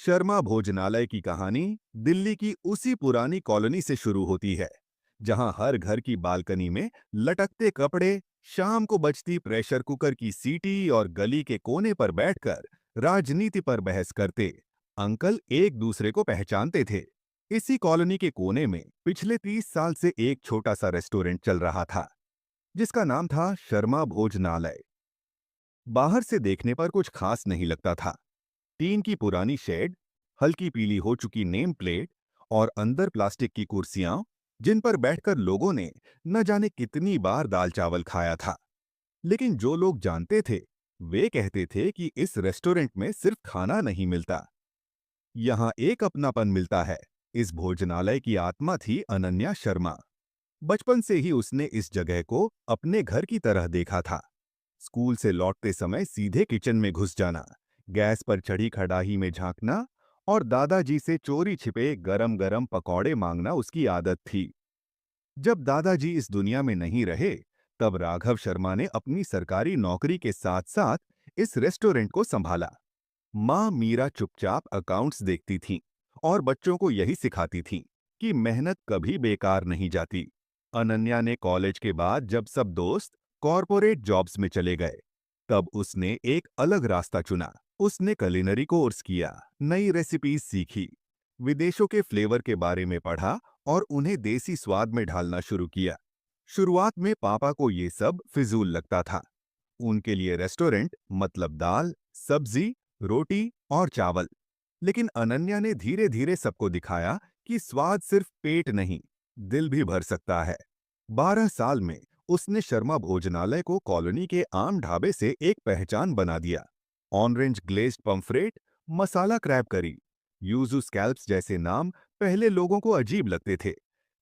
शर्मा भोजनालय की कहानी दिल्ली की उसी पुरानी कॉलोनी से शुरू होती है, जहां हर घर की बालकनी में लटकते कपड़े, शाम को बजती प्रेशर कुकर की सीटी और गली के कोने पर बैठकर राजनीति पर बहस करते अंकल एक दूसरे को पहचानते थे। इसी कॉलोनी के कोने में पिछले 30 साल से एक छोटा सा रेस्टोरेंट चल रहा था, जिसका नाम था शर्मा भोजनालय। बाहर से देखने पर कुछ खास नहीं लगता था। टीन की पुरानी शेड, हल्की पीली हो चुकी नेम प्लेट और अंदर प्लास्टिक की कुर्सियां, जिन पर बैठकर लोगों ने न जाने कितनी बार दाल चावल खाया था। लेकिन जो लोग जानते थे, वे कहते थे कि इस रेस्टोरेंट में सिर्फ खाना नहीं मिलता, यहाँ एक अपनापन मिलता है। इस भोजनालय की आत्मा थी अनन्या शर्मा। बचपन से ही उसने इस जगह को अपने घर की तरह देखा था। स्कूल से लौटते समय सीधे किचन में घुस जाना, गैस पर चढ़ी कढ़ाई में झांकना और दादाजी से चोरी छिपे गरम गरम पकौड़े मांगना उसकी आदत थी। जब दादाजी इस दुनिया में नहीं रहे, तब राघव शर्मा ने अपनी सरकारी नौकरी के साथ साथ इस रेस्टोरेंट को संभाला। माँ मीरा चुपचाप अकाउंट्स देखती थीं और बच्चों को यही सिखाती थीं कि मेहनत कभी बेकार नहीं जाती। अनन्या ने कॉलेज के बाद जब सब दोस्त कॉरपोरेट जॉब्स में चले गए, तब उसने एक अलग रास्ता चुना। उसने कुलिनरी कोर्स किया, नई रेसिपीज सीखी, विदेशों के फ्लेवर के बारे में पढ़ा और उन्हें देसी स्वाद में ढालना शुरू किया। शुरुआत में पापा को ये सब फिजूल लगता था। उनके लिए रेस्टोरेंट मतलब दाल, सब्जी, रोटी और चावल। लेकिन अनन्या ने धीरे धीरे सबको दिखाया कि स्वाद सिर्फ पेट नहीं, दिल भी भर सकता है। 12 साल में उसने शर्मा भोजनालय को कॉलोनी के आम ढाबे से एक पहचान बना दिया। ऑरेंज ग्लेज्ड पम्फ्रेट, मसाला क्रैब करी, यूजू स्कैल्प्स जैसे नाम पहले लोगों को अजीब लगते थे,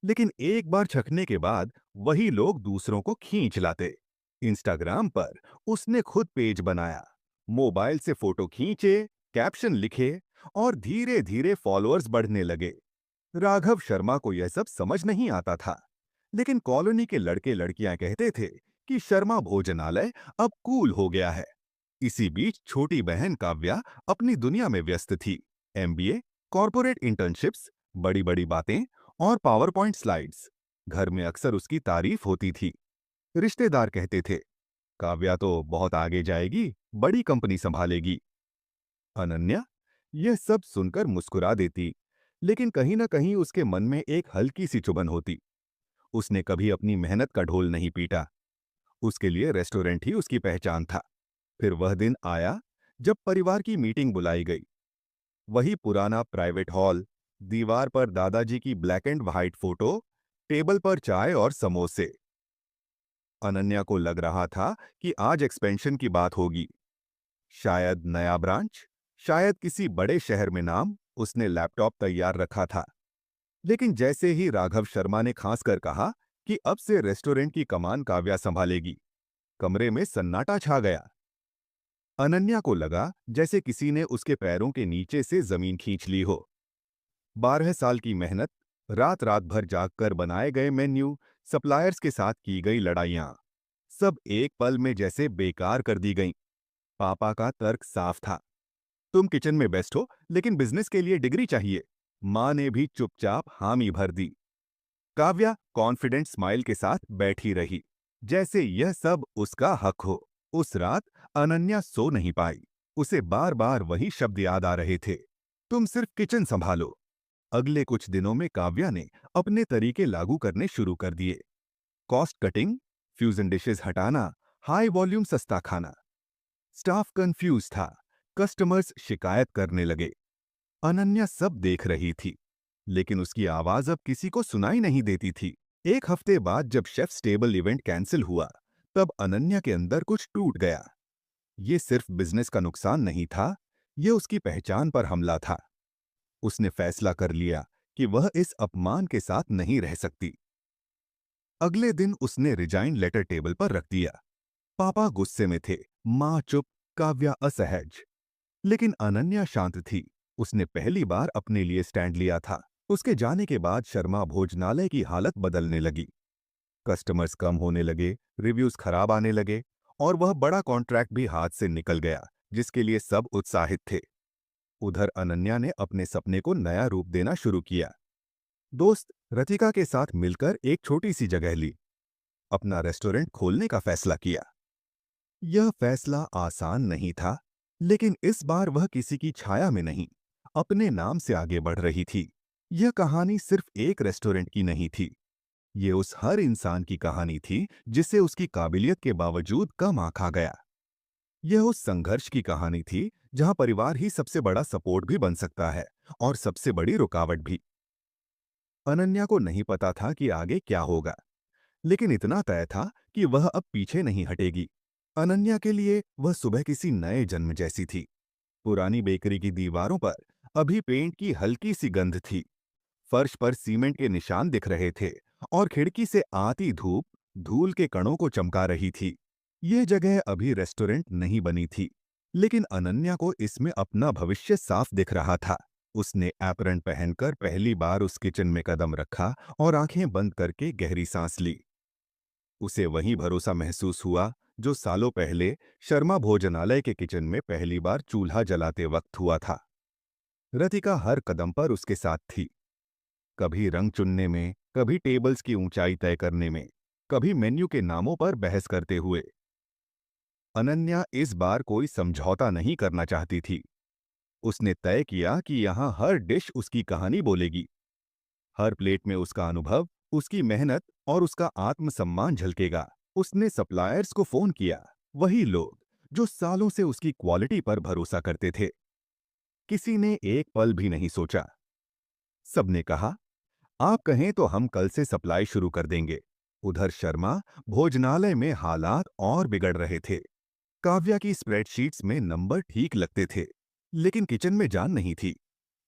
लेकिन एक बार चखने के बाद वही लोग दूसरों को खींच लाते। इंस्टाग्राम पर उसने खुद पेज बनाया, मोबाइल से फोटो खींचे, कैप्शन लिखे और धीरे धीरे फॉलोअर्स बढ़ने लगे। राघव शर्मा को यह सब समझ नहीं आता था, लेकिन कॉलोनी के लड़के लड़कियां कहते थे कि शर्मा भोजनालय अब कूल हो गया है। इसी बीच छोटी बहन काव्या अपनी दुनिया में व्यस्त थी। एमबीए, कॉर्पोरेट इंटर्नशिप्स, बड़ी बड़ी बातें और पावर पॉइंट स्लाइड्स। घर में अक्सर उसकी तारीफ होती थी। रिश्तेदार कहते थे, काव्या तो बहुत आगे जाएगी, बड़ी कंपनी संभालेगी। अनन्या यह सब सुनकर मुस्कुरा देती, लेकिन कहीं ना कहीं उसके मन में एक हल्की सी चुभन होती। उसने कभी अपनी मेहनत का ढोल नहीं पीटा। उसके लिए रेस्टोरेंट ही उसकी पहचान था। फिर वह दिन आया जब परिवार की मीटिंग बुलाई गई। वही पुराना प्राइवेट हॉल, दीवार पर दादाजी की black and white photo, table पर चाय और समोसे। अनन्या को लग रहा था कि आज एक्सपेंशन की बात होगी, शायद नया ब्रांच, शायद किसी बड़े शहर में नाम। उसने लैपटॉप तैयार रखा था, लेकिन जैसे ही राघव शर्मा ने खांसकर कहा कि अब से रेस्टोरेंट की कमान काव्या संभालेगी, कमरे में सन्नाटा छा गया। अनन्या को लगा जैसे किसी ने उसके पैरों के नीचे से जमीन खींच ली हो। 12 साल की मेहनत, रात रात भर जागकर बनाए गए मेन्यू, सप्लायर्स के साथ की गई लड़ाइयां, सब एक पल में जैसे बेकार कर दी गईं। पापा का तर्क साफ था, तुम किचन में बेस्ट हो, लेकिन बिजनेस के लिए डिग्री चाहिए। मां ने भी चुपचाप हामी भर दी। काव्या कॉन्फिडेंट स्माइल के साथ बैठी रही, जैसे यह सब उसका हक हो। उस रात अनन्या सो नहीं पाई। उसे बार बार वही शब्द याद आ रहे थे, तुम सिर्फ किचन संभालो। अगले कुछ दिनों में काव्या ने अपने तरीके लागू करने शुरू कर दिए। कॉस्ट कटिंग, फ्यूजन डिशेस हटाना, हाई वॉल्यूम सस्ता खाना। स्टाफ कंफ्यूज था, कस्टमर्स शिकायत करने लगे। अनन्या सब देख रही थी, लेकिन उसकी आवाज अब किसी को सुनाई नहीं देती थी। एक हफ्ते बाद जब शेफ्स टेबल इवेंट कैंसिल हुआ, तब अनन्या के अंदर कुछ टूट गया। ये सिर्फ बिजनेस का नुकसान नहीं था, ये उसकी पहचान पर हमला था। उसने फैसला कर लिया कि वह इस अपमान के साथ नहीं रह सकती। अगले दिन उसने रिजाइन लेटर टेबल पर रख दिया। पापा गुस्से में थे, मां चुप, काव्या असहज। लेकिन अनन्या शांत थी। उसने पहली बार अपने लिए स्टैंड लिया था। उसके जाने के बाद शर्मा भोजनालय की हालत बदलने लगी। कस्टमर्स कम होने लगे, रिव्यूज खराब आने लगे और वह बड़ा कॉन्ट्रैक्ट भी हाथ से निकल गया, जिसके लिए सब उत्साहित थे। उधर अनन्या ने अपने सपने को नया रूप देना शुरू किया। दोस्त रतिका के साथ मिलकर एक छोटी सी जगह ली, अपना रेस्टोरेंट खोलने का फैसला किया। यह फैसला आसान नहीं था, लेकिन इस बार वह किसी की छाया में नहीं, अपने नाम से आगे बढ़ रही थी। यह कहानी सिर्फ एक रेस्टोरेंट की नहीं थी, ये उस हर इंसान की कहानी थी जिसे उसकी काबिलियत के बावजूद कम आंका गया। यह उस संघर्ष की कहानी थी जहां परिवार ही सबसे बड़ा सपोर्ट भी बन सकता है और सबसे बड़ी रुकावट भी। अनन्या को नहीं पता था कि आगे क्या होगा, लेकिन इतना तय था कि वह अब पीछे नहीं हटेगी। अनन्या के लिए वह सुबह किसी नए जन्म जैसी थी। पुरानी बेकरी की दीवारों पर अभी पेंट की हल्की सी गंध थी, फर्श पर सीमेंट के निशान दिख रहे थे और खिड़की से आती धूप धूल के कणों को चमका रही थी। ये जगह अभी रेस्टोरेंट नहीं बनी थी, लेकिन अनन्या को इसमें अपना भविष्य साफ दिख रहा था। उसने एप्रन पहनकर पहली बार उस किचन में कदम रखा और आंखें बंद करके गहरी सांस ली। उसे वही भरोसा महसूस हुआ जो सालों पहले शर्मा भोजनालय के किचन में पहली बार चूल्हा जलाते वक्त हुआ था। रतिका हर कदम पर उसके साथ थी, कभी रंग चुनने में, कभी टेबल्स की ऊंचाई तय करने में, कभी मेन्यू के नामों पर बहस करते हुए। अनन्या इस बार कोई समझौता नहीं करना चाहती थी। उसने तय किया कि यहाँ हर डिश उसकी कहानी बोलेगी, हर प्लेट में उसका अनुभव, उसकी मेहनत और उसका आत्मसम्मान झलकेगा। उसने सप्लायर्स को फोन किया, वही लोग जो सालों से उसकी क्वालिटी पर भरोसा करते थे। किसी ने एक पल भी नहीं सोचा। सबने कहा, आप कहें तो हम कल से सप्लाई शुरू कर देंगे। उधर शर्मा भोजनालय में हालात और बिगड़ रहे थे। काव्या की स्प्रेडशीट्स में नंबर ठीक लगते थे, लेकिन किचन में जान नहीं थी।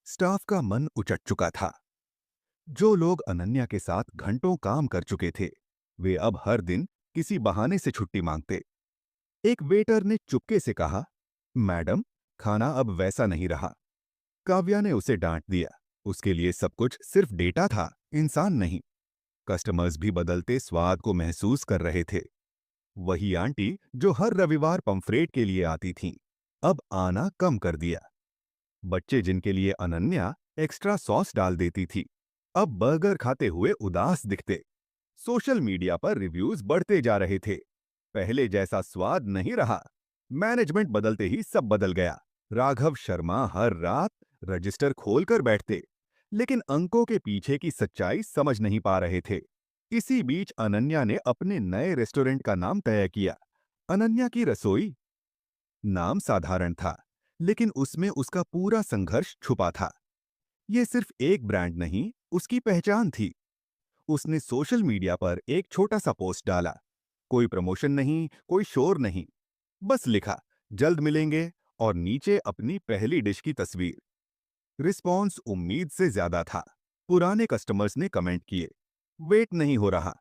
स्टाफ का मन उचट चुका था। जो लोग अनन्या के साथ घंटों काम कर चुके थे, वे अब हर दिन किसी बहाने से छुट्टी मांगते। एक वेटर ने चुपके से कहा, मैडम, खाना अब वैसा नहीं रहा। काव्या ने उसे डांट दिया। उसके लिए सब कुछ सिर्फ डेटा था, इंसान नहीं। कस्टमर्स भी बदलते स्वाद को महसूस कर रहे थे। वही आंटी जो हर रविवार पंफ्रेट के लिए आती थीं, अब आना कम कर दिया। बच्चे जिनके लिए अनन्या एक्स्ट्रा सॉस डाल देती थी, अब बर्गर खाते हुए उदास दिखते। सोशल मीडिया पर रिव्यूज बढ़ते जा रहे थे। पहले जैसा स्वाद नहीं रहा। मैनेजमेंट बदलते ही सब बदल गया। राघव शर्मा हर रात रजिस्टर खोलकर बैठते, लेकिन अंकों के पीछे की सच्चाई समझ नहीं पा रहे थे। इसी बीच अनन्या ने अपने नए रेस्टोरेंट का नाम तय किया, अनन्या की रसोई। नाम साधारण था, लेकिन उसमें उसका पूरा संघर्ष छुपा था। यह सिर्फ एक ब्रांड नहीं, उसकी पहचान थी। उसने सोशल मीडिया पर एक छोटा सा पोस्ट डाला, कोई प्रमोशन नहीं, कोई शोर नहीं, बस लिखा, जल्द मिलेंगे, और नीचे अपनी पहली डिश की तस्वीर। रिस्पॉन्स उम्मीद से ज्यादा था। पुराने कस्टमर्स ने कमेंट किए, वेट नहीं हो रहा,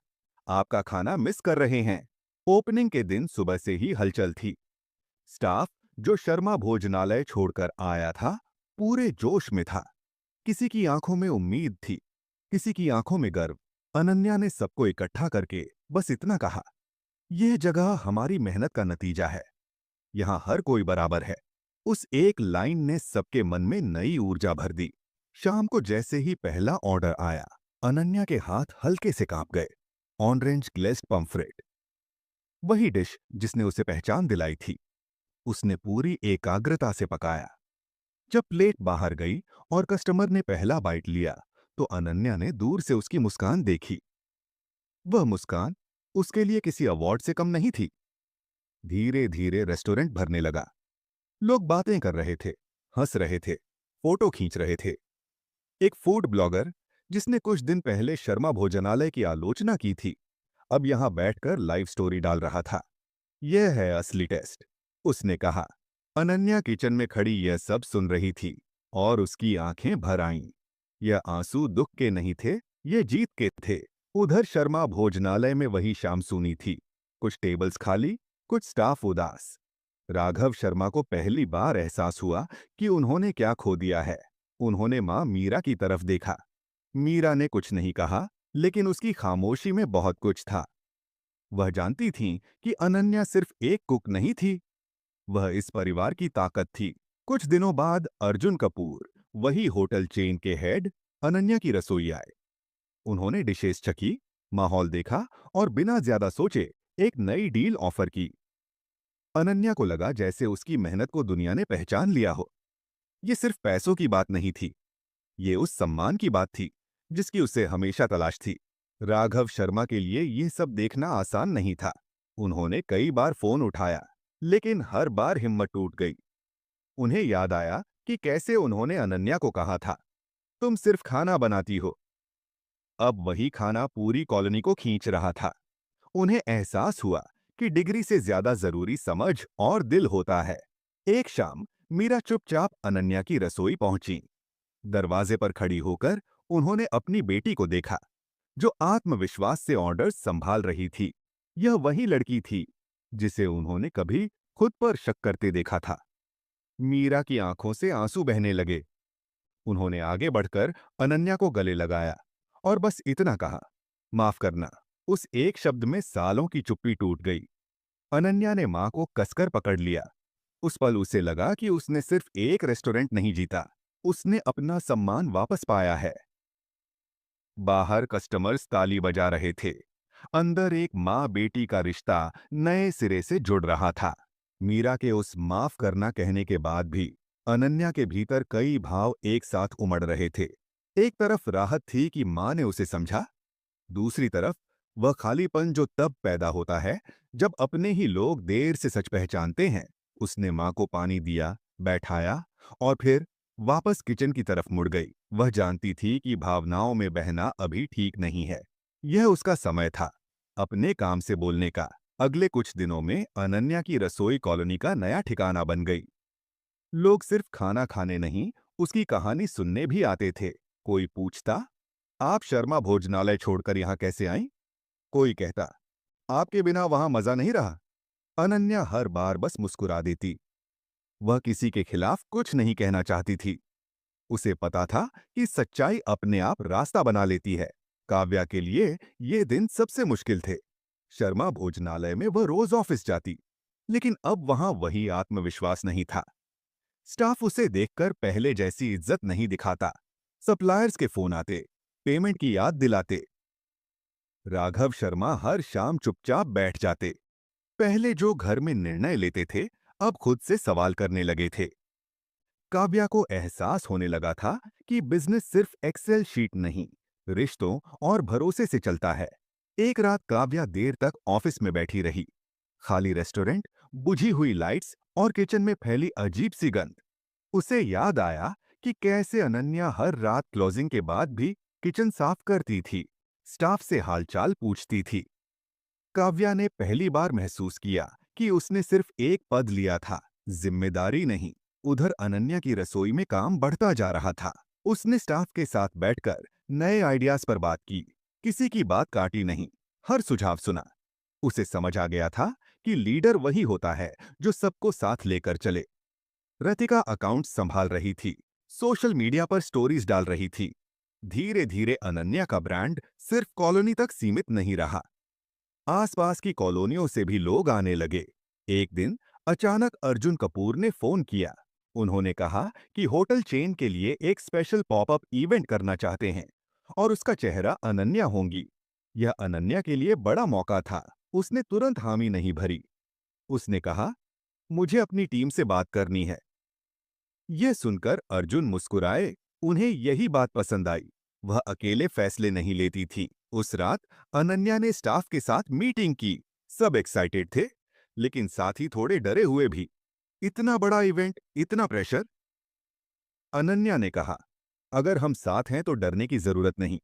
आपका खाना मिस कर रहे हैं। ओपनिंग के दिन सुबह से ही हलचल थी। स्टाफ जो शर्मा भोजनालय छोड़कर आया था, पूरे जोश में था। किसी की आंखों में उम्मीद थी, किसी की आंखों में गर्व। अनन्या ने सबको इकट्ठा करके बस इतना कहा, यह जगह हमारी मेहनत का नतीजा है, यहाँ हर कोई बराबर है। उस एक लाइन ने सबके मन में नई ऊर्जा भर दी। शाम को जैसे ही पहला ऑर्डर आया, अनन्या के हाथ हल्के से कांप गए। ऑरेंज ग्लेज्ड पम्फ्रेट, वही डिश जिसने उसे पहचान दिलाई थी। उसने पूरी एकाग्रता से पकाया। जब प्लेट बाहर गई और कस्टमर ने पहला बाइट लिया, तो अनन्या ने दूर से उसकी मुस्कान देखी। वह मुस्कान उसके लिए किसी अवार्ड से कम नहीं थी। धीरे धीरे रेस्टोरेंट भरने लगा। लोग बातें कर रहे थे, हंस रहे थे, फोटो खींच रहे थे। एक फूड ब्लॉगर जिसने कुछ दिन पहले शर्मा भोजनालय की आलोचना की थी, अब यहां बैठकर लाइव स्टोरी डाल रहा था। यह है असली टेस्ट, उसने कहा। अनन्या किचन में खड़ी यह सब सुन रही थी और उसकी आंखें भर आईं। यह आंसू दुख के नहीं थे, ये जीत के थे। उधर शर्मा भोजनालय में वही शाम सूनी थी। कुछ टेबल्स खाली, कुछ स्टाफ उदास। राघव शर्मा को पहली बार एहसास हुआ कि उन्होंने क्या खो दिया है। उन्होंने मां मीरा की तरफ देखा। मीरा ने कुछ नहीं कहा, लेकिन उसकी खामोशी में बहुत कुछ था। वह जानती थीं कि अनन्या सिर्फ एक कुक नहीं थी, वह इस परिवार की ताकत थी। कुछ दिनों बाद अर्जुन कपूर वही होटल चेन के हेड अनन्या की रसोई आए। उन्होंने डिशेस चखी, माहौल देखा और बिना ज्यादा सोचे एक नई डील ऑफर की। अनन्या को लगा जैसे उसकी मेहनत को दुनिया ने पहचान लिया हो। ये सिर्फ पैसों की बात नहीं थी, ये उस सम्मान की बात थी जिसकी उसे हमेशा तलाश थी। राघव शर्मा के लिए ये सब देखना आसान नहीं था। उन्होंने कई बार फोन उठाया, लेकिन हर बार हिम्मत टूट गई। उन्हें याद आया कि कैसे उन्होंने अनन्या को कहा था, तुम सिर्फ खाना बनाती हो। अब वही खाना पूरी कॉलोनी को खींच रहा था। उन्हें एहसास हुआ कि डिग्री से ज्यादा जरूरी समझ और दिल होता है। एक शाम मीरा चुपचाप अनन्या की रसोई पहुंची। दरवाजे पर खड़ी होकर उन्होंने अपनी बेटी को देखा, जो आत्मविश्वास से ऑर्डर्स संभाल रही थी। यह वही लड़की थी जिसे उन्होंने कभी खुद पर शक करते देखा था। मीरा की आंखों से आंसू बहने लगे। उन्होंने आगे बढ़कर अनन्या को गले लगाया और बस इतना कहा, माफ करना। उस एक शब्द में सालों की चुप्पी टूट गई। अनन्या ने मां को कसकर पकड़ लिया। उस पल उसे लगा कि उसने सिर्फ एक रेस्टोरेंट नहीं जीता, उसने अपना सम्मान वापस पाया है। बाहर कस्टमर्स ताली बजा रहे थे। अंदर एक माँ बेटी का रिश्ता नए सिरे से जुड़ रहा था। मीरा के उस माफ करना कहने के बाद भी अनन्या के भीतर कई भाव एक साथ उमड़ रहे थे। एक तरफ राहत थी कि माँ ने उसे समझा, दूसरी तरफ वह खालीपन जो तब पैदा होता है जब अपने ही लोग देर से सच पहचानते हैं। उसने माँ को पानी दिया, बैठाया और फिर वापस किचन की तरफ मुड़ गई। वह जानती थी कि भावनाओं में बहना अभी ठीक नहीं है। यह उसका समय था अपने काम से बोलने का। अगले कुछ दिनों में अनन्या की रसोई कॉलोनी का नया ठिकाना बन गई। लोग सिर्फ खाना खाने नहीं, उसकी कहानी सुनने भी आते थे। कोई पूछता, आप शर्मा भोजनालय छोड़कर यहाँ कैसे आईं? कोई कहता, आपके बिना वहां मजा नहीं रहा। अनन्या हर बार बस मुस्कुरा देती। वह किसी के खिलाफ कुछ नहीं कहना चाहती थी। उसे पता था कि सच्चाई अपने आप रास्ता बना लेती है। काव्या के लिए ये दिन सबसे मुश्किल थे। शर्मा भोजनालय में वह रोज ऑफिस जाती, लेकिन अब वहां वही आत्मविश्वास नहीं था। स्टाफ उसे देखकर पहले जैसी इज्जत नहीं दिखाता। सप्लायर्स के फोन आते, पेमेंट की याद दिलाते। राघव शर्मा हर शाम चुपचाप बैठ जाते। पहले जो घर में निर्णय लेते थे, अब खुद से सवाल करने लगे थे। काव्या को एहसास होने लगा था कि बिजनेस सिर्फ एक्सेल शीट नहीं, रिश्तों और भरोसे से चलता है। एक रात काव्या देर तक ऑफिस में बैठी रही। खाली रेस्टोरेंट, बुझी हुई लाइट्स और किचन में फैली अजीब सी गंध। उसे याद आया कि कैसे अनन्या हर रात क्लोजिंग के बाद भी किचन साफ करती थी, स्टाफ से हालचाल पूछती थी। काव्या ने पहली बार महसूस किया कि उसने सिर्फ एक पद लिया था, जिम्मेदारी नहीं। उधर अनन्या की रसोई में काम बढ़ता जा रहा था। उसने स्टाफ के साथ बैठकर नए आइडियाज पर बात की, किसी की बात काटी नहीं, हर सुझाव सुना। उसे समझ आ गया था कि लीडर वही होता है जो सबको साथ लेकर चले। रतिका अकाउंट संभाल रही थी, सोशल मीडिया पर स्टोरीज डाल रही थी। धीरे धीरे अनन्या का ब्रांड सिर्फ कॉलोनी तक सीमित नहीं रहा, आसपास की कॉलोनियों से भी लोग आने लगे। एक दिन अचानक अर्जुन कपूर ने फोन किया। उन्होंने कहा कि होटल चेन के लिए एक स्पेशल पॉपअप इवेंट करना चाहते हैं और उसका चेहरा अनन्या होंगी। यह अनन्या के लिए बड़ा मौका था। उसने तुरंत हामी नहीं भरी। उसने कहा, मुझे अपनी टीम से बात करनी है। यह सुनकर अर्जुन मुस्कुराए। उन्हें यही बात पसंद आई। वह अकेले फैसले नहीं लेती थी। उस रात अनन्या ने स्टाफ के साथ मीटिंग की। सब एक्साइटेड थे, लेकिन साथ ही थोड़े डरे हुए भी। इतना बड़ा इवेंट, इतना प्रेशर। अनन्या ने कहा, अगर हम साथ हैं तो डरने की जरूरत नहीं।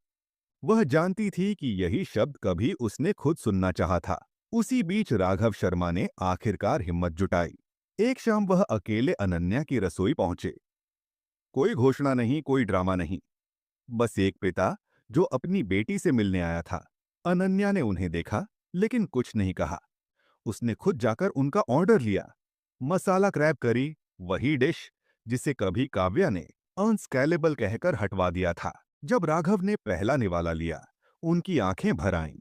वह जानती थी कि यही शब्द कभी उसने खुद सुनना चाहा था। उसी बीच राघव शर्मा ने आखिरकार हिम्मत जुटाई। एक शाम वह अकेले अनन्या की रसोई पहुंचे। कोई घोषणा नहीं, कोई ड्रामा नहीं, बस एक पिता जो अपनी बेटी से मिलने आया था। अनन्या ने उन्हें देखा, लेकिन कुछ नहीं कहा। उसने खुद जाकर उनका ऑर्डर लिया। मसाला क्रैब करी, वही डिश जिसे कभी काव्या ने अनस्केलेबल कहकर हटवा दिया था। जब राघव ने पहला निवाला लिया, उनकी आंखें भर आईं।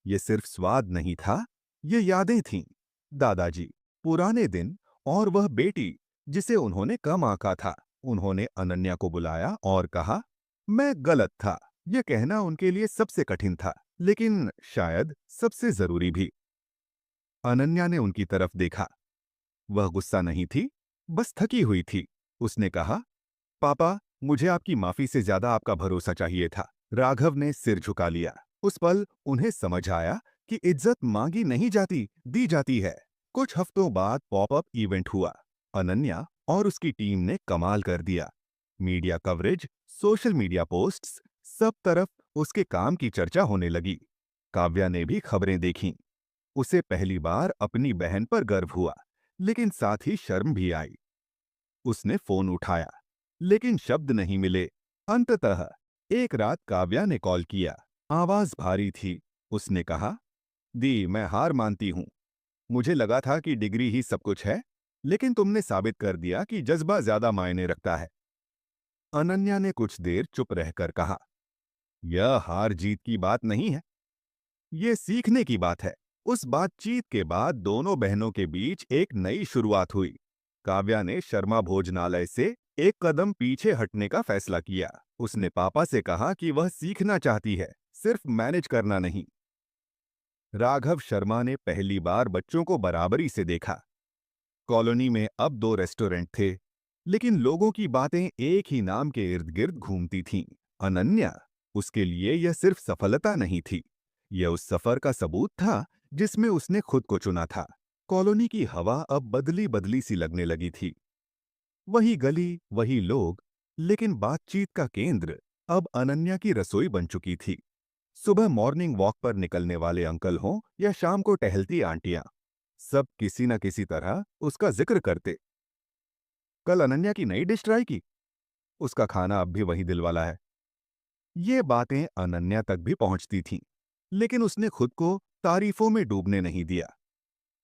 ये सिर्फ स्वाद नहीं था, ये यादें थीं। दादाजी, पुराने दिन और वह बेटी जिसे उन्होंने कम आंका था। उन्होंने अनन्या को बुलाया और कहा, मैं गलत था। यह कहना उनके लिए सबसे कठिन था, लेकिन शायद सबसे जरूरी भी। अनन्या ने उनकी तरफ देखा। वह गुस्सा नहीं थी, बस थकी हुई थी। उसने कहा, पापा, मुझे आपकी माफी से ज्यादा आपका भरोसा चाहिए था। राघव ने सिर झुका लिया। उस पल उन्हें समझ आया कि इज्जत मांगी नहीं जाती, दी जाती है। कुछ हफ्तों बाद पॉपअप इवेंट हुआ। अनन्या और उसकी टीम ने कमाल कर दिया। Media coverage, social media posts, सब तरफ उसके काम की चर्चा होने लगी। काव्या ने भी खबरें देखीं। उसे पहली बार अपनी बहन पर गर्व हुआ, लेकिन साथ ही शर्म भी आई। उसने फोन उठाया, लेकिन शब्द नहीं मिले। अंततः एक रात काव्या ने कॉल किया। आवाज भारी थी। उसने कहा, दी, मैं हार मानती हूं। मुझे लगा था कि डिग्री ही सब कुछ है, लेकिन तुमने साबित कर दिया कि जज्बा ज्यादा मायने रखता है। अनन्या ने कुछ देर चुप रहकर कहा, यह हार जीत की बात नहीं है, ये सीखने की बात है। उस बातचीत के बाद दोनों बहनों के बीच एक नई शुरुआत हुई। काव्या ने शर्मा भोजनालय से एक कदम पीछे हटने का फैसला किया। उसने पापा से कहा कि वह सीखना चाहती है, सिर्फ मैनेज करना नहीं। राघव शर्मा ने पहली बार बच्चों को बराबरी से देखा। कॉलोनी में अब 2 रेस्टोरेंट थे, लेकिन लोगों की बातें एक ही नाम के इर्द गिर्द घूमती थीं। अनन्या, उसके लिए यह सिर्फ सफलता नहीं थी, यह उस सफर का सबूत था जिसमें उसने खुद को चुना था। कॉलोनी की हवा अब बदली बदली सी लगने लगी थी। वही गली, वही लोग, लेकिन बातचीत का केंद्र अब अनन्या की रसोई बन चुकी थी। सुबह मॉर्निंग वॉक पर निकलने वाले अंकल हों या शाम को टहलती आंटियां, सब किसी न किसी तरह उसका जिक्र करते। कल अनन्या की नई डिश ट्राई की, उसका खाना अब भी वही दिल वाला है। ये बातें अनन्या तक भी पहुंचती थीं, लेकिन उसने खुद को तारीफों में डूबने नहीं दिया।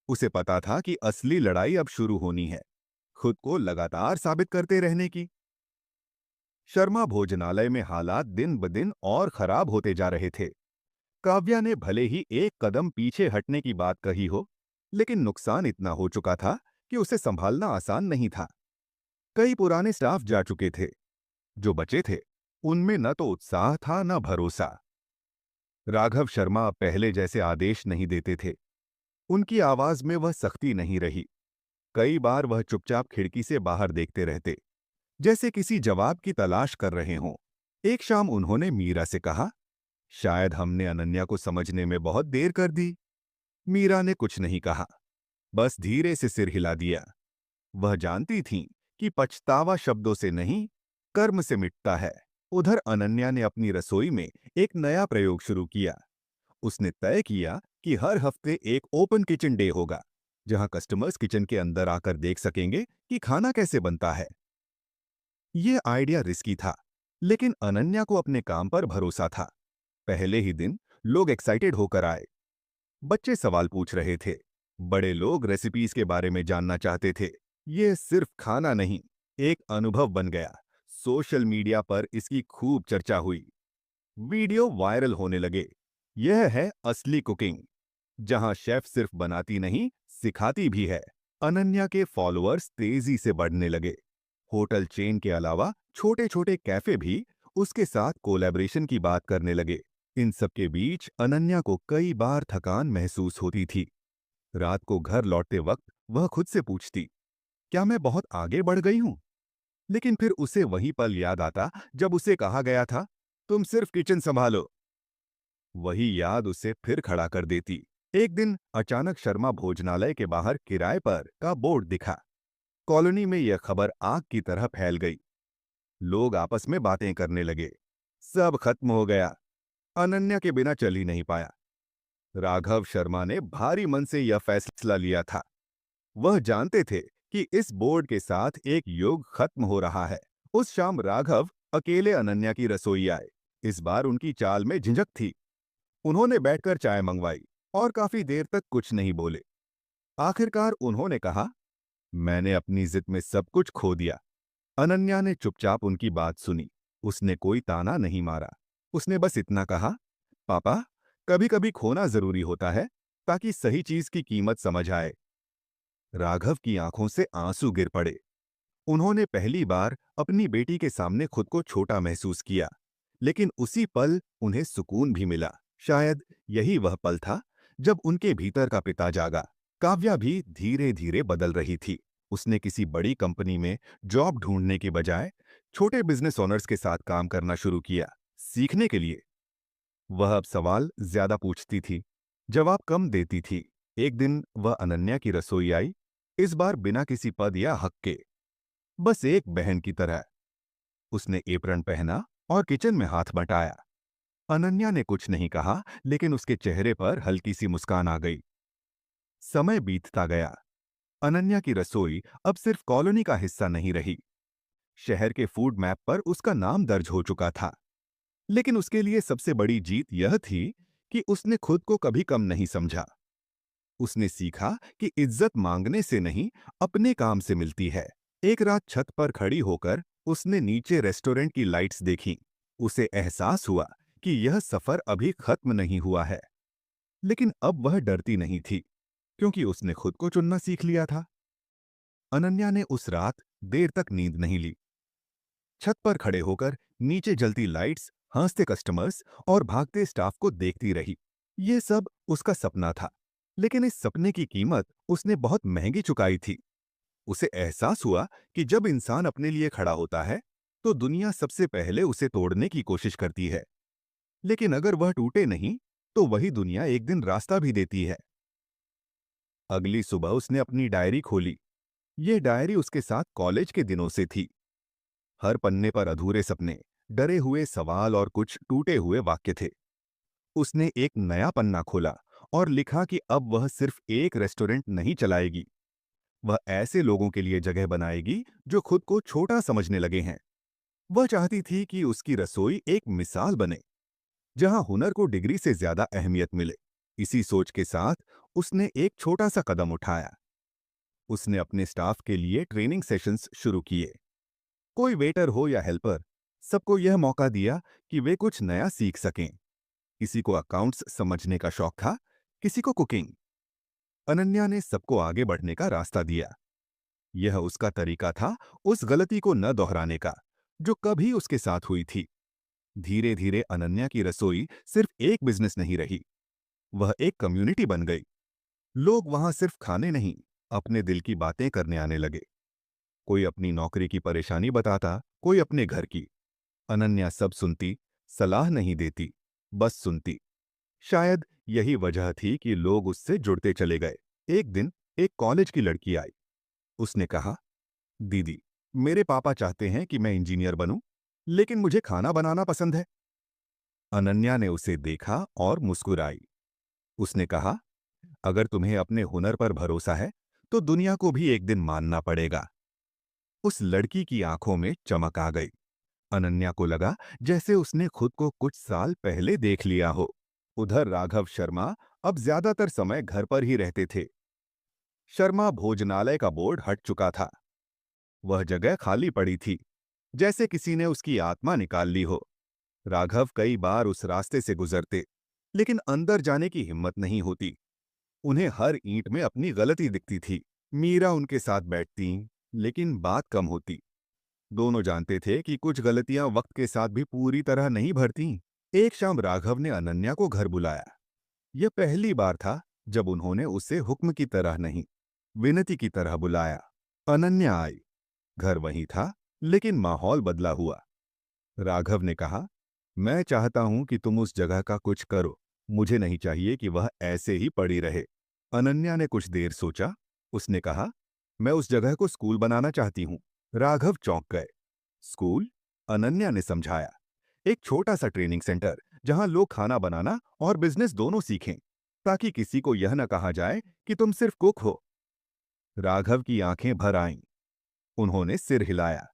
उसे पता था कि असली लड़ाई अब शुरू होनी है, खुद को लगातार साबित करते रहने की। शर्मा भोजनालय में हालात दिन ब दिन और खराब होते जा रहे थे। काव्या ने भले ही एक कदम पीछे हटने की बात कही हो, लेकिन नुकसान इतना हो चुका था कि उसे संभालना आसान नहीं था। कई पुराने स्टाफ जा चुके थे। जो बचे थे, उनमें न तो उत्साह था न भरोसा। राघव शर्मा अब पहले जैसे आदेश नहीं देते थे। उनकी आवाज में वह सख्ती नहीं रही। कई बार वह चुपचाप खिड़की से बाहर देखते रहते, जैसे किसी जवाब की तलाश कर रहे हों। एक शाम उन्होंने मीरा से कहा, शायद हमने अनन्या को समझने में बहुत देर कर दी। मीरा ने कुछ नहीं कहा, बस धीरे से सिर हिला दिया। वह जानती थीं कि पछतावा शब्दों से नहीं, कर्म से मिटता है। उधर अनन्या ने अपनी रसोई में एक नया प्रयोग शुरू किया। उसने तय किया कि हर हफ्ते एक ओपन किचन डे होगा, जहां कस्टमर्स किचन के अंदर आकर देख सकेंगे कि खाना कैसे बनता है। यह आइडिया रिस्की था, लेकिन अनन्या को अपने काम पर भरोसा था। पहले ही दिन लोग एक्साइटेड होकर आए। बच्चे सवाल पूछ रहे थे, बड़े लोग रेसिपीज के बारे में जानना चाहते थे। ये सिर्फ खाना नहीं, एक अनुभव बन गया। सोशल मीडिया पर इसकी खूब चर्चा हुई। वीडियो वायरल होने लगे। यह है असली कुकिंग, जहां शेफ सिर्फ बनाती नहीं, सिखाती भी है। अनन्या के फॉलोअर्स तेजी से बढ़ने लगे। होटल चेन के अलावा छोटे छोटे कैफे भी उसके साथ कोलैबोरेशन की बात करने लगे। इन सब के बीच अनन्या को कई बार थकान महसूस होती थी। रात को घर लौटते वक्त वह खुद से पूछती, क्या मैं बहुत आगे बढ़ गई हूं? लेकिन फिर उसे वही पल याद आता जब उसे कहा गया था, तुम सिर्फ किचन संभालो। वही याद उसे फिर खड़ा कर देती। एक दिन अचानक शर्मा भोजनालय के बाहर किराए पर का बोर्ड दिखा। कॉलोनी में यह खबर आग की तरह फैल गई। लोग आपस में बातें करने लगे। सब खत्म हो गया, अनन्या के बिना चल ही नहीं पाया। राघव शर्मा ने भारी मन से यह फैसला लिया था। वह जानते थे कि इस बोर्ड के साथ एक युग खत्म हो रहा है। उस शाम राघव अकेले अनन्या की रसोई आए। इस बार उनकी चाल में झिझक थी। उन्होंने बैठकर चाय मंगवाई और काफी देर तक कुछ नहीं बोले। आखिरकार उन्होंने कहा, मैंने अपनी जिद में सब कुछ खो दिया। अनन्या ने चुपचाप उनकी बात सुनी। उसने कोई ताना नहीं मारा। उसने बस इतना कहा, पापा, कभी कभी खोना जरूरी होता है, ताकि सही चीज की कीमत समझ आए। राघव की आंखों से आंसू गिर पड़े। उन्होंने पहली बार अपनी बेटी के सामने खुद को छोटा महसूस किया, लेकिन उसी पल उन्हें सुकून भी मिला। शायद यही वह पल था जब उनके भीतर का पिता जागा। काव्या भी धीरे धीरे बदल रही थी। उसने किसी बड़ी कंपनी में जॉब ढूंढने के बजाय छोटे बिजनेस ओनर्स के साथ काम करना शुरू किया, सीखने के लिए। वह अब सवाल ज्यादा पूछती थी, जवाब कम देती थी। एक दिन वह अनन्या की रसोई आई, इस बार बिना किसी पद या हक के, बस एक बहन की तरह। उसने एप्रन पहना और किचन में हाथ बटाया। अनन्या ने कुछ नहीं कहा, लेकिन उसके चेहरे पर हल्की सी मुस्कान आ गई। समय बीतता गया। अनन्या की रसोई अब सिर्फ कॉलोनी का हिस्सा नहीं रही। शहर के फूड मैप पर उसका नाम दर्ज हो चुका था। लेकिन उसके लिए सबसे बड़ी जीत यह थी कि उसने खुद को कभी कम नहीं समझा। उसने सीखा कि इज्जत मांगने से नहीं, अपने काम से मिलती है। एक रात छत पर खड़ी होकर उसने नीचे रेस्टोरेंट की लाइट्स देखीं। उसे एहसास हुआ कि यह सफर अभी खत्म नहीं हुआ है। लेकिन अब वह डरती नहीं थी, क्योंकि उसने खुद को चुनना सीख लिया था। अनन्या ने उस रात देर तक नींद नहीं ली। छत पर खड़े होकर नीचे जलती लाइट्स, हंसते कस्टमर्स और भागते स्टाफ को देखती रही। ये सब उसका सपना था, लेकिन इस सपने की कीमत उसने बहुत महंगी चुकाई थी। उसे एहसास हुआ कि जब इंसान अपने लिए खड़ा होता है, तो दुनिया सबसे पहले उसे तोड़ने की कोशिश करती है। लेकिन अगर वह टूटे नहीं, तो वही दुनिया एक दिन रास्ता भी देती है। अगली सुबह उसने अपनी डायरी खोली। ये डायरी उसके साथ कॉलेज के दिनों से थी। हर पन्ने पर अधूरे सपने, डरे हुए सवाल और कुछ टूटे हुए वाक्य थे। उसने एक नया पन्ना खोला और लिखा कि अब वह सिर्फ एक रेस्टोरेंट नहीं चलाएगी। वह ऐसे लोगों के लिए जगह बनाएगी जो खुद को छोटा समझने लगे हैं। वह चाहती थी कि उसकी रसोई एक मिसाल बने, जहां हुनर को डिग्री से ज्यादा अहमियत मिले। इसी सोच के साथ उसने एक छोटा सा कदम उठाया। उसने अपने स्टाफ के लिए ट्रेनिंग सेशंस शुरू किए। कोई वेटर हो या हेल्पर, सबको यह मौका दिया कि वे कुछ नया सीख सकें। किसी को अकाउंट्स समझने का शौक था, किसी को कुकिंग। अनन्या ने सबको आगे बढ़ने का रास्ता दिया। यह उसका तरीका था उस गलती को न दोहराने का जो कभी उसके साथ हुई थी। धीरे धीरे अनन्या की रसोई सिर्फ एक बिजनेस नहीं रही, वह एक कम्युनिटी बन गई। लोग वहां सिर्फ खाने नहीं, अपने दिल की बातें करने आने लगे। कोई अपनी नौकरी की परेशानी बताता, कोई अपने घर की। अनन्या सब सुनती, सलाह नहीं देती, बस सुनती। शायद यही वजह थी कि लोग उससे जुड़ते चले गए। एक दिन एक कॉलेज की लड़की आई। उसने कहा, दीदी, मेरे पापा चाहते हैं कि मैं इंजीनियर बनूं, लेकिन मुझे खाना बनाना पसंद है। अनन्या ने उसे देखा और मुस्कुराई। उसने कहा, अगर तुम्हें अपने हुनर पर भरोसा है, तो दुनिया को भी एक दिन मानना पड़ेगा। उस लड़की की आंखों में चमक आ गई। अनन्या को लगा जैसे उसने खुद को कुछ साल पहले देख लिया हो। उधर राघव शर्मा अब ज्यादातर समय घर पर ही रहते थे। शर्मा भोजनालय का बोर्ड हट चुका था। वह जगह खाली पड़ी थी, जैसे किसी ने उसकी आत्मा निकाल ली हो। राघव कई बार उस रास्ते से गुजरते, लेकिन अंदर जाने की हिम्मत नहीं होती। उन्हें हर ईंट में अपनी गलती दिखती थी। मीरा उनके साथ बैठती, लेकिन बात कम होती। दोनों जानते थे कि कुछ गलतियां वक्त के साथ भी पूरी तरह नहीं भरती। एक शाम राघव ने अनन्या को घर बुलाया। यह पहली बार था जब उन्होंने उसे हुक्म की तरह नहीं, विनती की तरह बुलाया। अनन्या आई। घर वही था, लेकिन माहौल बदला हुआ। राघव ने कहा, मैं चाहता हूं कि तुम उस जगह का कुछ करो। मुझे नहीं चाहिए कि वह ऐसे ही पड़ी रहे। अनन्या ने कुछ देर सोचा। उसने कहा, मैं उस जगह को स्कूल बनाना चाहती हूं। राघव चौंक गए। स्कूल? अनन्या ने समझाया, एक छोटा सा ट्रेनिंग सेंटर जहां लोग खाना बनाना और बिजनेस दोनों सीखें, ताकि किसी को यह न कहा जाए कि तुम सिर्फ कुक हो। राघव की आंखें भर आईं। उन्होंने सिर हिलाया।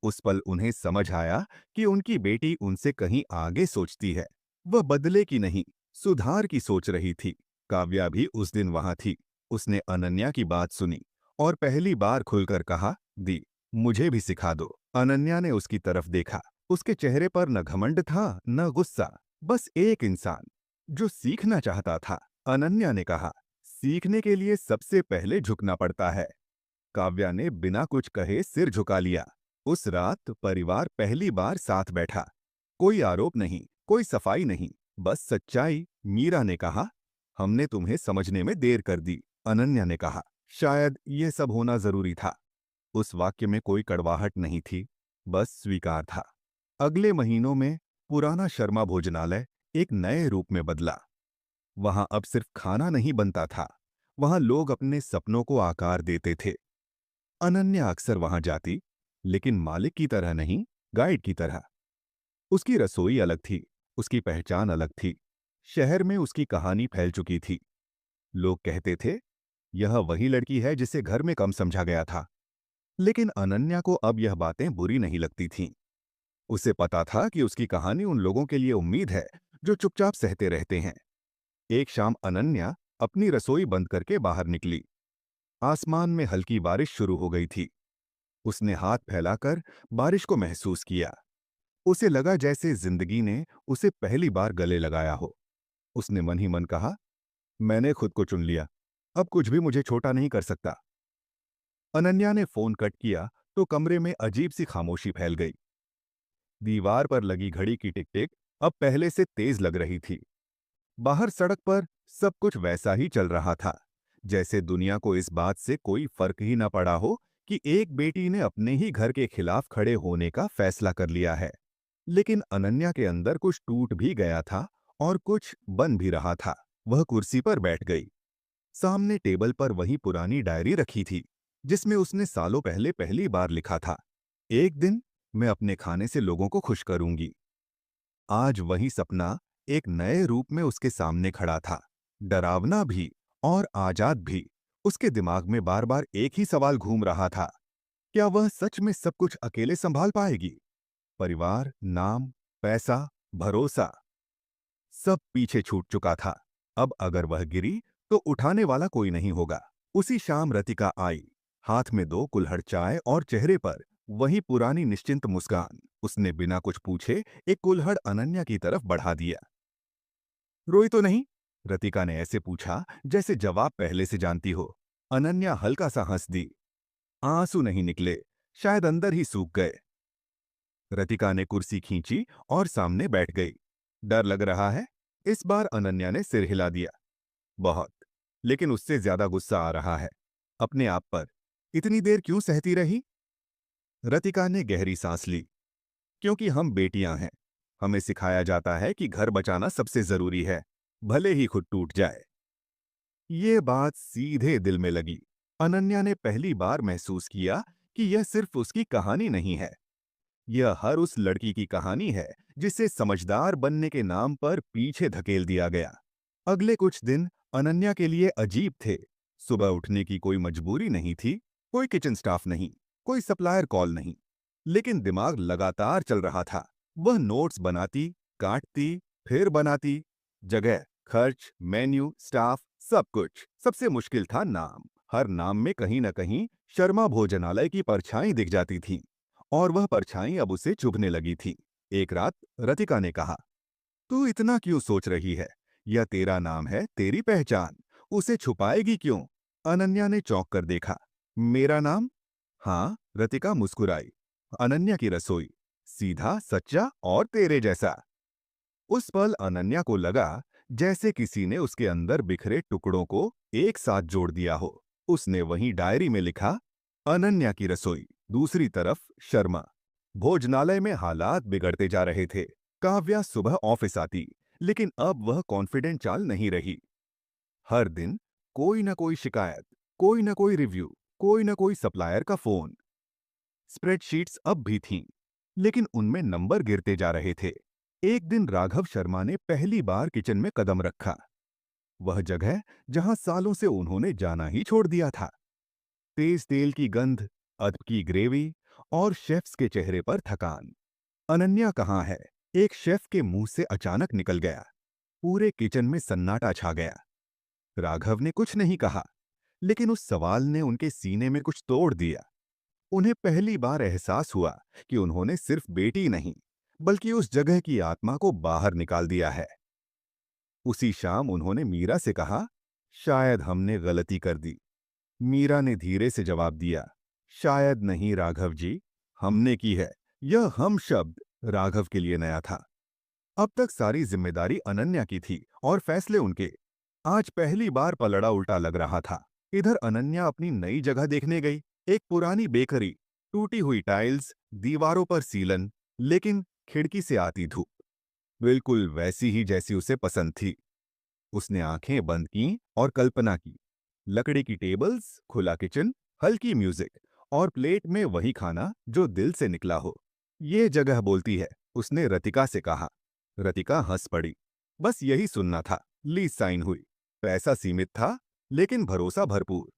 उस पल उन्हें समझ आया कि उनकी बेटी उनसे कहीं आगे सोचती है। वह बदले की नहीं, सुधार की सोच रही थी। काव्या भी उस दिन वहां थी। उसने अनन्या की बात सुनी और पहली बार खुलकर कहा, दी, मुझे भी सिखा दो। अनन्या ने उसकी तरफ देखा। उसके चेहरे पर न घमंड था, न गुस्सा, बस एक इंसान जो सीखना चाहता था। अनन्या ने कहा, सीखने के लिए सबसे पहले झुकना पड़ता है। काव्या ने बिना कुछ कहे सिर झुका लिया। उस रात परिवार पहली बार साथ बैठा। कोई आरोप नहीं, कोई सफाई नहीं, बस सच्चाई। मीरा ने कहा, हमने तुम्हें समझने में देर कर दी। अनन्या ने कहा, शायद यह सब होना जरूरी था। उस वाक्य में कोई कड़वाहट नहीं थी, बस स्वीकार था। अगले महीनों में पुराना शर्मा भोजनालय एक नए रूप में बदला। वहां अब सिर्फ खाना नहीं बनता था, वहां लोग अपने सपनों को आकार देते थे। अनन्या अक्सर वहां जाती, लेकिन मालिक की तरह नहीं, गाइड की तरह। उसकी रसोई अलग थी, उसकी पहचान अलग थी। शहर में उसकी कहानी फैल चुकी थी। लोग कहते थे, यह वही लड़की है जिसे घर में कम समझा गया था। लेकिन अनन्या को अब यह बातें बुरी नहीं लगती थीं। उसे पता था कि उसकी कहानी उन लोगों के लिए उम्मीद है जो चुपचाप सहते रहते हैं। एक शाम अनन्या अपनी रसोई बंद करके बाहर निकली। आसमान में हल्की बारिश शुरू हो गई थी। उसने हाथ फैलाकर बारिश को महसूस किया। उसे लगा जैसे जिंदगी ने उसे पहली बार गले लगाया हो। उसने मन ही मन कहा, मैंने खुद को चुन लिया, अब कुछ भी मुझे छोटा नहीं कर सकता। अनन्या ने फोन कट किया तो कमरे में अजीब सी खामोशी फैल गई। दीवार पर लगी घड़ी की टिक टिक अब पहले से तेज लग रही थी। बाहर सड़क पर सब कुछ वैसा ही चल रहा था, जैसे दुनिया को इस बात से कोई फर्क ही न पड़ा हो कि एक बेटी ने अपने ही घर के खिलाफ खड़े होने का फैसला कर लिया है। लेकिन अनन्या के अंदर कुछ टूट भी गया था और कुछ बन भी रहा था। वह कुर्सी पर बैठ गई। सामने टेबल पर वही पुरानी डायरी रखी थी, जिसमें उसने सालों पहले पहली बार लिखा था, एक दिन मैं अपने खाने से लोगों को खुश करूंगी। आज वही सपना एक नए रूप में उसके सामने खड़ा था, डरावना भी और आजाद भी। उसके दिमाग में बार बार एक ही सवाल घूम रहा था, क्या वह सच में सब कुछ अकेले संभाल पाएगी? परिवार, नाम, पैसा, भरोसा, सब पीछे छूट चुका था। अब अगर वह गिरी तो उठाने वाला कोई नहीं होगा। उसी शाम रतिका आई, हाथ में 2 कुल्हड़ चाय और चेहरे पर वही पुरानी निश्चिंत मुस्कान। उसने बिना कुछ पूछे एक कुल्हड़ अनन्या की तरफ बढ़ा दिया। रोई तो नहीं? रतिका ने ऐसे पूछा जैसे जवाब पहले से जानती हो। अनन्या हल्का सा हंस दी। आंसू नहीं निकले, शायद अंदर ही सूख गए। रतिका ने कुर्सी खींची और सामने बैठ गई। डर लग रहा है? इस बार अनन्या ने सिर हिला दिया। बहुत, लेकिन उससे ज्यादा गुस्सा आ रहा है, अपने आप पर। इतनी देर क्यों सहती रही? रतिका ने गहरी सांस ली। क्योंकि हम बेटियां हैं। हमें सिखाया जाता है कि घर बचाना सबसे जरूरी है, भले ही खुद टूट जाए। ये बात सीधे दिल में लगी। अनन्या ने पहली बार महसूस किया कि यह सिर्फ उसकी कहानी नहीं है, यह हर उस लड़की की कहानी है जिसे समझदार बनने के नाम पर पीछे धकेल दिया गया। अगले कुछ दिन अनन्या के लिए अजीब थे। सुबह उठने की कोई मजबूरी नहीं थी, कोई किचन स्टाफ नहीं, कोई सप्लायर कॉल नहीं, लेकिन दिमाग लगातार चल रहा था। वह नोट्स बनाती, काटती, फिर बनाती। जगह, खर्च, मेन्यू, स्टाफ, सब कुछ। सबसे मुश्किल था नाम। हर नाम में कहीं न कहीं शर्मा भोजनालय की परछाई दिख जाती थी, और वह परछाई अब उसे चुभने लगी थी। एक रात रतिका ने कहा, तू इतना क्यों सोच रही है? यह तेरा नाम है, तेरी पहचान, उसे छुपाएगी क्यों? अनन्या ने चौंक कर देखा। मेरा नाम? हाँ, रतिका मुस्कुराई। अनन्या की रसोई, सीधा, सच्चा और तेरे जैसा। उस पल अनन्या को लगा जैसे किसी ने उसके अंदर बिखरे टुकड़ों को एक साथ जोड़ दिया हो। उसने वहीं डायरी में लिखा, अनन्या की रसोई। दूसरी तरफ शर्मा भोजनालय में हालात बिगड़ते जा रहे थे। काव्या सुबह ऑफिस आती, लेकिन अब वह कॉन्फिडेंट चाल नहीं रही। हर दिन कोई न कोई शिकायत, कोई न कोई रिव्यू, कोई न कोई सप्लायर का फोन। स्प्रेडशीट्स अब भी थीं, लेकिन उनमें नंबर गिरते जा रहे थे। एक दिन राघव शर्मा ने पहली बार किचन में कदम रखा, वह जगह जहां सालों से उन्होंने जाना ही छोड़ दिया था। तेज तेल की गंध, अदब की ग्रेवी और शेफ्स के चेहरे पर थकान। अनन्या कहाँ है? एक शेफ के मुंह से अचानक निकल गया। पूरे किचन में सन्नाटा छा गया। राघव ने कुछ नहीं कहा, लेकिन उस सवाल ने उनके सीने में कुछ तोड़ दिया। उन्हें पहली बार एहसास हुआ कि उन्होंने सिर्फ बेटी नहीं, बल्कि उस जगह की आत्मा को बाहर निकाल दिया है। उसी शाम उन्होंने मीरा से कहा, शायद हमने गलती कर दी। मीरा ने धीरे से जवाब दिया, शायद नहीं राघव जी, हमने की है। यह हम शब्द राघव के लिए नया था। अब तक सारी जिम्मेदारी अनन्या की थी और फैसले उनके। आज पहली बार पलड़ा उल्टा लग रहा था। इधर अनन्या अपनी नई जगह देखने गई। एक पुरानी बेकरी, टूटी हुई टाइल्स, दीवारों पर सीलन, लेकिन खिड़की से आती धूप बिल्कुल वैसी ही जैसी उसे पसंद थी। उसने आंखें बंद की और कल्पना की। लकड़ी की टेबल्स, खुला किचन, हल्की म्यूजिक और प्लेट में वही खाना जो दिल से निकला हो। ये जगह बोलती है, उसने रतिका से कहा। रतिका हंस पड़ी। बस यही सुनना था। लीज साइन हुई। पैसा सीमित था, लेकिन भरोसा भरपूर।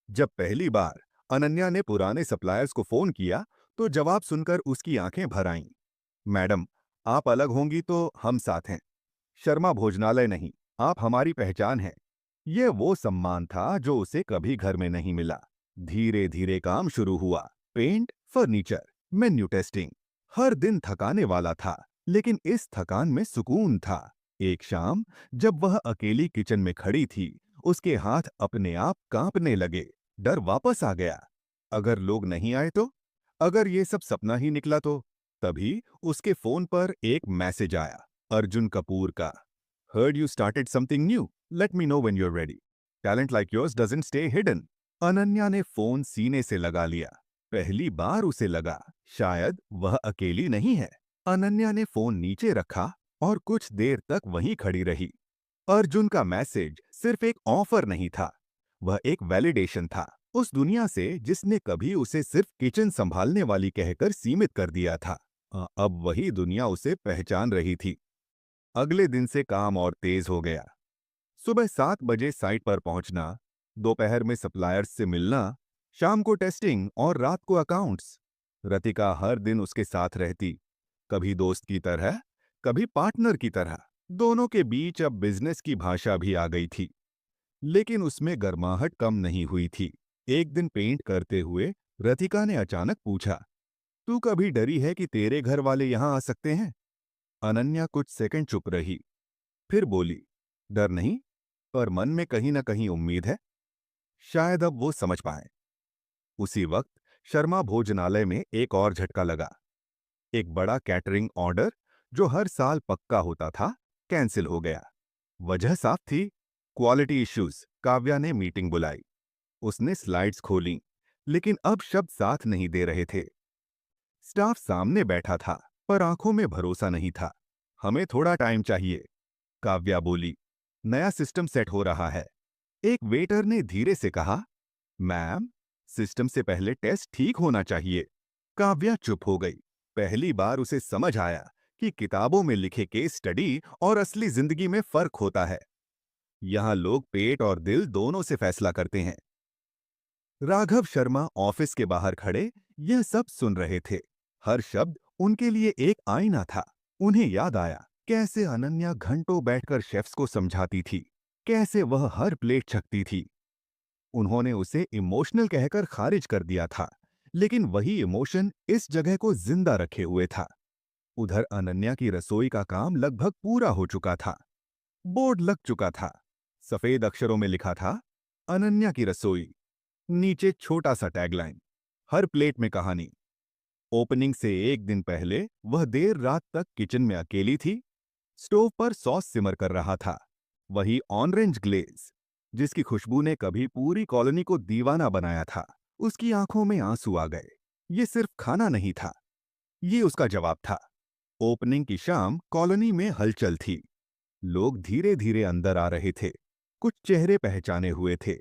जब पहली बार अनन्या ने पुराने सप्लायर्स को फोन किया, तो जवाब सुनकर उसकी आंखें भर आईं। मैडम, आप अलग होंगी तो हम साथ हैं। शर्मा भोजनालय नहीं, आप हमारी पहचान हैं। ये वो सम्मान था जो उसे कभी घर में नहीं मिला। धीरे धीरे काम शुरू हुआ। Paint, furniture, menu testing. हर दिन थकाने वाला था, लेकिन इस थकान में सुकून था। एक शाम, जब वह अकेली किचन में खड़ी थी, उसके हाथ अपने आप कांपने लगे। डर वापस आ गया। अगर लोग नहीं आए तो? अगर ये सब सपना ही निकला तो? तभी उसके फोन पर एक मैसेज आया, अर्जुन कपूर का। Heard you started something new. Let me know when you're ready. Talent like yours doesn't stay hidden. Ananya ने फोन सीने से लगा लिया। पहली बार उसे लगा, शायद वह अकेली नहीं है। अनन्या ने फोन नीचे रखा और कुछ देर तक वहीं खड़ी रही। अर्जुन का मैसेज सिर्फ एक ऑफर नहीं था, वह एक वैलिडेशन था। उस दुनिया से जिसने कभी उसे सिर्फ किचन संभालने वाली कहकर सीमित कर दिया था, अब वही दुनिया उसे पहचान रही थी। अगले दिन से काम और तेज हो गया। सुबह 7 बजे साइट पर पहुंचना, दोपहर में सप्लायर्स से मिलना, शाम को टेस्टिंग और रात को अकाउंट्स। रतिका हर दिन उसके साथ रहती, कभी दोस्त की तरह, कभी पार्टनर की तरह। दोनों के बीच अब बिजनेस की भाषा भी आ गई थी, लेकिन उसमें गर्माहट कम नहीं हुई थी। एक दिन पेंट करते हुए रतिका ने अचानक पूछा, तू कभी डरी है कि तेरे घर वाले यहां आ सकते हैं? अनन्या कुछ सेकंड चुप रही, फिर बोली, डर नहीं, पर मन में कहीं ना कहीं उम्मीद है। शायद अब वो समझ पाए। उसी वक्त शर्मा भोजनालय में एक और झटका लगा। एक बड़ा कैटरिंग ऑर्डर जो हर साल पक्का होता था, कैंसिल हो गया। वजह साफ थी, क्वालिटी इश्यूज। काव्या ने मीटिंग बुलाई। उसने स्लाइड्स खोली, लेकिन अब शब्द साथ नहीं दे रहे थे। स्टाफ सामने बैठा था, पर आंखों में भरोसा नहीं था। हमें थोड़ा टाइम चाहिए, काव्या बोली। नया सिस्टम सेट हो रहा है। एक वेटर ने धीरे से कहा, मैम, सिस्टम से पहले टेस्ट ठीक होना चाहिए। काव्या चुप हो गई। पहली बार उसे समझ आया कि किताबों में लिखे केस स्टडी और असली जिंदगी में फर्क होता है। यहां लोग पेट और दिल दोनों से फैसला करते हैं। राघव शर्मा ऑफिस के बाहर खड़े यह सब सुन रहे थे। हर शब्द उनके लिए एक आईना था। उन्हें याद आया कैसे अनन्या घंटों बैठकर शेफ्स को समझाती थी, कैसे वह हर प्लेट छकती थी। उन्होंने उसे इमोशनल कहकर खारिज कर दिया था, लेकिन वही इमोशन इस जगह को जिंदा रखे हुए था। उधर अनन्या की रसोई का काम लगभग पूरा हो चुका था। बोर्ड लग चुका था। सफेद अक्षरों में लिखा था, अनन्या की रसोई। नीचे छोटा सा टैगलाइन, हर प्लेट में कहानी। ओपनिंग से एक दिन पहले वह देर रात तक किचन में अकेली थी। स्टोव पर सॉस सिमर कर रहा था, वही ऑरेंज ग्लेज जिसकी खुशबू ने कभी पूरी कॉलोनी को दीवाना बनाया था। उसकी आंखों में आंसू आ गए। ये सिर्फ खाना नहीं था, ये उसका जवाब था। ओपनिंग की शाम कॉलोनी में हलचल थी। लोग धीरे धीरे अंदर आ रहे थे। कुछ चेहरे पहचाने हुए थे,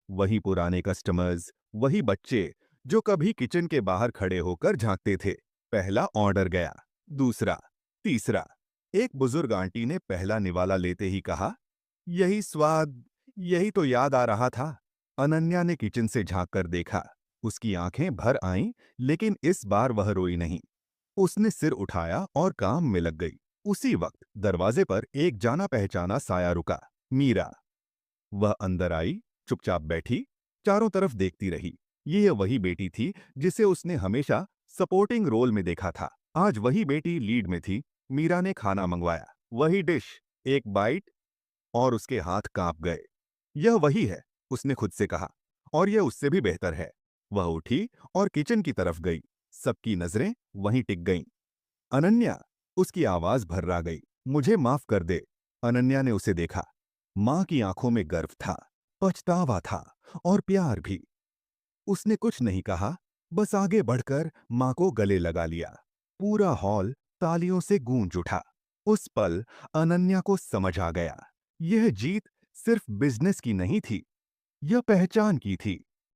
वही पुराने कस्टमर्स, वही बच्चे जो कभी किचन के बाहर खड़े होकर झांकते थे। पहला ऑर्डर गया, दूसरा, तीसरा। एक बुजुर्ग आंटी ने पहला निवाला लेते ही कहा, यही स्वाद, यही तो याद आ रहा था। अनन्या ने किचन से झांक कर देखा। उसकी आंखें भर आईं, लेकिन इस बार वह रोई नहीं। उसने सिर उठाया और काम में लग गई। उसी वक्त दरवाजे पर एक जाना पहचाना साया रुका, मीरा। वह अंदर आई, चुपचाप बैठी, चारों तरफ देखती रही। ये वही बेटी थी जिसे उसने हमेशा सपोर्टिंग रोल में देखा था। आज वही बेटी लीड में थी। मीरा ने खाना मंगवाया, वही डिश, एक बाइट और उसके हाथ कांप गए। यह वही है, उसने खुद से कहा। और यह उससे भी बेहतर है। वह उठी और किचन की तरफ गई। सबकी नजरें वहीं टिक गईं। अनन्या, उसकी आवाज भर्रा गई। मुझे माफ कर दे। अनन्या ने उसे देखा। मां की आंखों में गर्व था, पछतावा था और प्यार भी। उसने कुछ नहीं कहा, बस आगे बढ़कर मां को गले लगा लिया। पूरा हॉल तालियों से गूंज उठा। उस पल अनन्या को समझ आ गया, यह जीत सिर्फ बिजनेस की नहीं थी, यह पहचान की थी।